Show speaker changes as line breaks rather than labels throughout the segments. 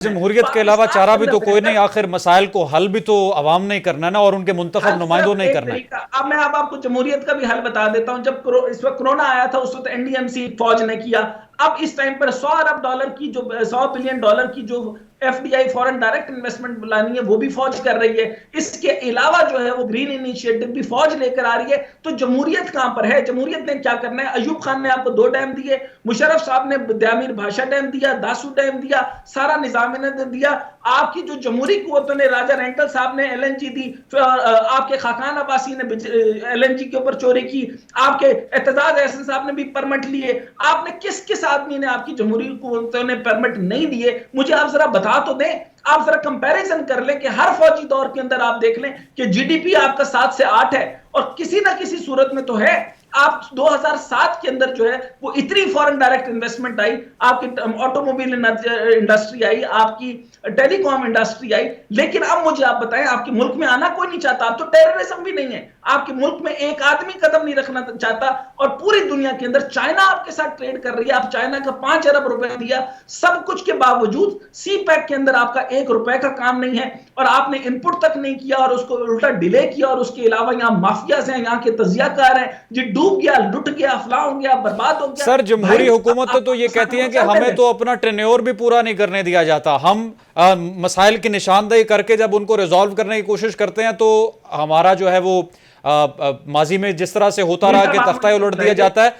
جمہوریت کے علاوہ چارہ بھی تو کوئی نہیں، آخر مسائل کو حل بھی تو عوام نے کرنا ہے نا، اور ان کے منتخب نمائندوں نے کرنا ہے۔
اب میں آپ کو جمہوریت کا بھی حل بتا دیتا ہوں۔ جب اس وقت کرونا آیا تھا، اس وقت این ڈی ایم سی فوج نے کیا۔ اب اس ٹائم پر 100 ارب ڈالر کی جو 100 بلین ڈالر کی جو F D I foreign direct investment لانی ہے، وہ بھی فوج کر رہی ہے۔ اس کے علاوہ جو ہے وہ گرین انیشیٹو بھی فوج لے کر آ رہی ہے۔ تو جمہوریت کہاں پر ہے؟ جمہوریت نے کیا کرنا ہے؟ ایوب خان نے آپ کو 2 ڈیم دیے، مشرف صاحب نے دیامیر بھاشا ڈیم دیا، داسو ڈیم دیا، سارا نظام نے دیا۔ آپ کی جو جمہوری قوتوں نے، راجہ رینٹل صاحب نے ایل این جی دی، آپ کے خاقان عباسی نے ایل این جی کے اوپر چوری کی، آپ کے اعتزاز احسن صاحب نے بھی پرمٹ لیے۔ آپ نے کس آدمی نے آپ کی جمہوری قوتوں نے پرمٹ نہیں دیے؟ مجھے آپ ذرا بتا تو دیں۔ آپ ذرا کمپیریزن کر لیں کہ ہر فوجی دور کے اندر آپ دیکھ لیں کہ جی ڈی پی آپ کا 7 سے 8 ہے، اور کسی نہ کسی صورت میں تو ہے۔ آپ 2007 کے اندر جو ہے وہ اتنی فورن ڈائریکٹ انویسٹمنٹ آئی، آپ کی آٹو موبائل انڈسٹری آئی، آپ کی ٹیلی کام انڈسٹری آئی، لیکن اب مجھے آپ بتائیں، آپ کے ملک میں آنا کوئی نہیں چاہتا۔ اب تو ٹیررزم بھی نہیں ہے، آپ کے ملک میں ایک آدمی قدم نہیں رکھنا چاہتا، اور پوری دنیا کے اندر چائنا آپ کے ساتھ ٹریڈ کر رہی ہے۔ آپ چائنا کا 5 ارب روپے دیا، سب کچھ کے باوجود سی پیک کے اندر آپ کا 1 روپے کا کام نہیں ہے، اور آپ نے ان پٹ تک نہیں کیا، اور اس کو الٹا ڈیلے کیا۔ اور اس کے علاوہ یہاں مافیاز ہیں، یہاں کے تجزیہ کار ہیں، جی ڈوب گیا، لٹ گیا، فلاں ہو گیا، برباد ہو گیا۔
سر، جمہوری حکومت تو یہ کہتی ہیں کہ ہمیں تو اپنا ٹرینیور بھی پورا نہیں کرنے دیا جاتا۔ ہم مسائل کی نشاندہی کر کے جب ان کو ریزالو کرنے کی کوشش کرتے ہیں تو ہمارا جو ہے وہ ماضی میں جس طرح سے ہوتا رہا کہ تختہ الٹ دیا جاتا ہے۔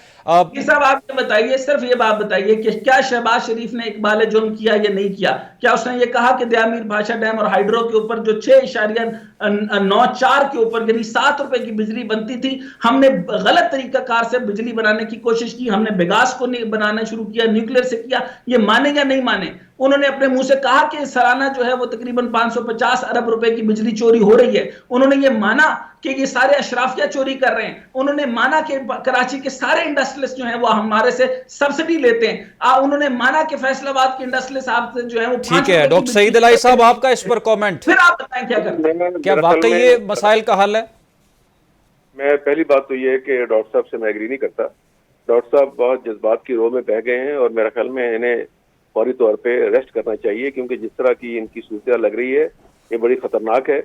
یہ صاحب آپ یہ بتائیے، صرف یہ بات بتائیے کہ کیا شہباز شریف نے اقبال جرم کیا یا نہیں کیا؟ کیا اس نے یہ کہا کہ دیامیر بھاشا ڈیم اور ہائیڈرو کے اوپر جو 6.94 کے اوپر یعنی 7 روپے کی بجلی بنتی تھی، ہم نے غلط طریقہ کار سے بجلی بنانے کی کوشش کی، ہم نے بیگاس کو بنانا شروع کیا، نیوکلیر سے کیا؟ یہ مانے یا نہیں مانے؟ انہوں نے اپنے منہ سے کہا کہ سالانہ جو ہے وہ تقریباً 550 ارب روپے کی بجلی چوری ہو رہی ہے۔ انہوں نے یہ مانا کہ یہ سارے اشرافیہ چوری کر رہے ہیں۔ انہوں نے مانا کہ کراچی کے سارے انڈسٹریلسٹ جو ہیں وہ ہمارے سے سبسڈی لیتے ہیں۔ انہوں نے مانا کہ فیصل آباد کے انڈسٹریلسٹ صاحب جو ہیں وہ
ٹھیک ہے ڈاکٹر سعید الہی صاحب، آپ کا اس پر کومنٹ،
پھر آپ بتائیں کیا کرتے ہیں؟
کیا واقعی یہ مسائل کا حل ہے؟
میں پہلی بات تو یہ ہے کہ ڈاکٹر صاحب سے میں ایگری نہیں کرتا۔ ڈاکٹر صاحب بہت جذبات کی رو میں بہہ گئے ہیں، اور میرا خیال میں انہیں فوری طور پہ ریسٹ کرنا چاہیے، کیونکہ جس طرح کی ان کی صورتحال لگ رہی ہے یہ بڑی خطرناک ہے،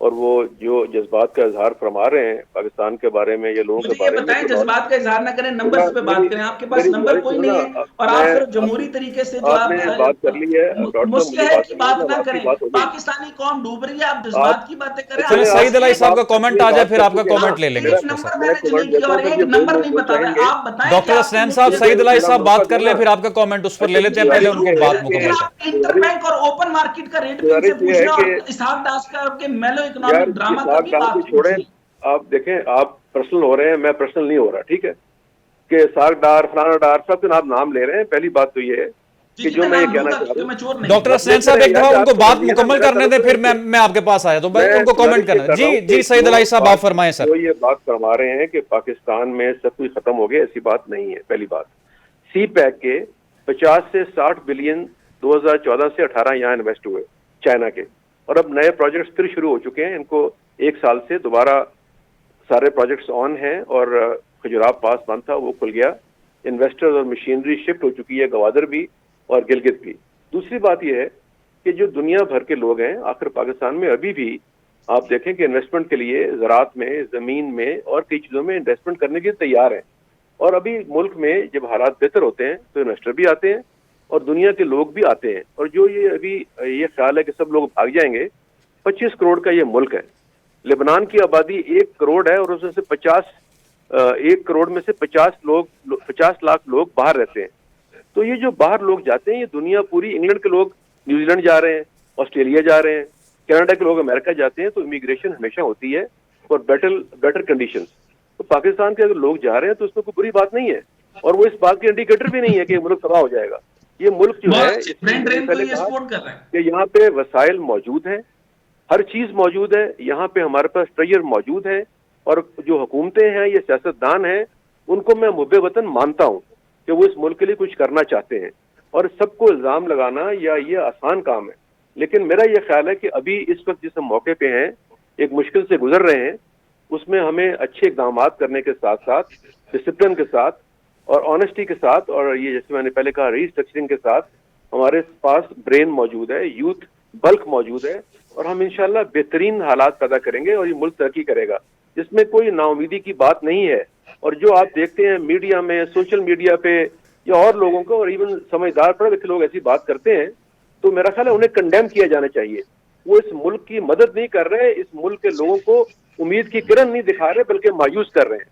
اور وہ جو جذبات کا اظہار فرما رہے ہیں پاکستان کے بارے میں یا لوگوں کے بارے میں،
بتائیں جذبات کا اظہار نہ کریں، نمبرز پہ بات کریں۔ آپ کے پاس نمبر کوئی نہیں ہے، اور آپ پھر جمہوری طریقے سے جو
آپ نے بات کر لی ہے،
مسلح کی بات نہ کریں۔ پاکستانی قوم ڈوب رہی ہے، آپ جذبات کی باتیں کریں۔
چلیں سعید الہی صاحب کا کومنٹ آ جائے، پھر آپ کا کومنٹ لے لیں گے۔
ایک نمبر مینج نہیں کیا اور ایک نمبر نہیں بتا رہے۔ آپ بتائیں
ڈاکٹر حسنین صاحب، سعید الہی صاحب بات کر لیں، پھر آپ کا کومنٹ اس پر لے لیتے ہیں، پہلے ان کو بات مکمل کریں۔
انٹر بینک اور اوپن مارکیٹ کا ریٹ بھی ان سے پوچھنا، اور اسحاق ڈاس کا کے میلو اکنامک ڈراما کا بھی بات
چھوڑیں۔ آپ دیکھیں، آپ پرسنل ہو رہے ہیں، میں پرسنل نہیں ہو رہا، ٹھیک ہے؟ کہ اسحاق ڈار، فلانا ڈار، سب کے آپ نام لے رہے ہیں۔ پہلی بات تو یہ ہے کہ جو میں یہ کہنا چاہ رہا ہوں،
ڈاکٹر حسنین صاحب ایک دفعہ ان کو بات مکمل کرنے دیں، پھر میں آپ کے پاس آیا تو ان کو کومنٹ کرنا۔ جی سعید الہی صاحب آپ فرمائیں سر۔
وہ یہ بات فرما رہے ہیں کہ پاکستان میں سب کچھ ختم ہو گیا، ایسی بات نہیں ہے۔ پہلی بات، سی پیک کے 50 سے 60 بلین 2014 سے 18 یہاں انویسٹ ہوئے چائنا کے، اور اب نئے پروجیکٹس پھر شروع ہو چکے ہیں۔ ان کو 1 سال سے دوبارہ سارے پروجیکٹس آن ہیں، اور کھجراب پاس بند تھا، وہ کھل گیا۔ انویسٹرز اور مشینری شفٹ ہو چکی ہے، گوادر بھی اور گلگت بھی۔ دوسری بات یہ ہے کہ جو دنیا بھر کے لوگ ہیں، آخر پاکستان میں ابھی بھی آپ دیکھیں کہ انویسٹمنٹ کے لیے زراعت میں، زمین میں اور کئی چیزوں میں انویسٹمنٹ کرنے کے تیار ہیں، اور ابھی ملک میں جب حالات بہتر ہوتے ہیں تو انویسٹر بھی آتے ہیں اور دنیا کے لوگ بھی آتے ہیں۔ اور جو یہ ابھی یہ خیال ہے کہ سب لوگ بھاگ جائیں گے، 25 کروڑ کا یہ ملک ہے۔ لبنان کی آبادی 1 کروڑ ہے، اور اس میں سے 1 کروڑ میں سے 50 لاکھ لوگ باہر رہتے ہیں۔ تو یہ جو باہر لوگ جاتے ہیں، یہ دنیا پوری، انگلینڈ کے لوگ نیوزی لینڈ جا رہے ہیں، آسٹریلیا جا رہے ہیں، کینیڈا کے لوگ امریکہ جاتے ہیں، تو امیگریشن ہمیشہ ہوتی ہے اور بیٹر کنڈیشنز۔ تو پاکستان کے اگر لوگ جا رہے ہیں تو اس میں کوئی بری بات نہیں ہے، اور وہ اس بات کے انڈیکیٹر بھی نہیں ہے کہ ملک تباہ ہو جائے گا۔ یہ ملک جو ہے، پہلے کہا کہ یہاں پہ وسائل موجود ہیں، ہر چیز موجود ہے، یہاں پہ ہمارے پاس ٹریجر موجود ہے، اور جو حکومتیں ہیں یا سیاستدان ہیں ان کو میں محب وطن مانتا ہوں کہ وہ اس ملک کے لیے کچھ کرنا چاہتے ہیں، اور سب کو الزام لگانا یا یہ آسان کام ہے۔ لیکن میرا یہ خیال ہے کہ ابھی اس وقت جس ہم موقع پہ ہیں، ایک مشکل سے گزر رہے ہیں، اس میں ہمیں اچھے اقدامات کرنے کے ساتھ ساتھ ڈسپلن کے ساتھ اور آنیسٹی کے ساتھ، اور یہ جیسے میں نے پہلے کہا ری اسٹرکچرنگ کے ساتھ ہمارے پاس برین موجود ہے, یوتھ بلک موجود ہے, اور ہم انشاءاللہ بہترین حالات پیدا کریں گے اور یہ ملک ترقی کرے گا, جس میں کوئی نا امیدی کی بات نہیں ہے. اور جو آپ دیکھتے ہیں میڈیا میں, سوشل میڈیا پہ یا اور لوگوں کو, اور ایون سمجھدار پڑھے لکھے لوگ ایسی بات کرتے ہیں, تو میرا خیال ہے انہیں کنڈیم کیا جانا چاہیے. وہ اس ملک کی مدد نہیں کر رہے, اس ملک کے لوگوں کو امید کی کرن نہیں دکھا رہے, بلکہ مایوس کر رہے ہیں.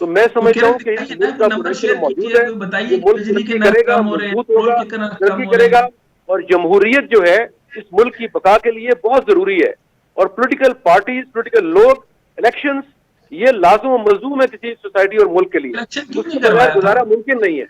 تو میں سمجھتا ہوں کہ اس ملک کا پوٹینشیل موجود ہے, یہ ملک ترقی کرے گا, مضبوط ہوگا, ترقی کرے گا, اور جمہوریت جو ہے اس ملک کی بقا کے لیے بہت ضروری ہے. اور پولیٹیکل پارٹیز, پولیٹیکل لوگ, الیکشنز, یہ لازم و ملزوم ہے کسی سوسائٹی اور ملک کے لیے. اس کے بغیر گزارا ممکن نہیں ہے.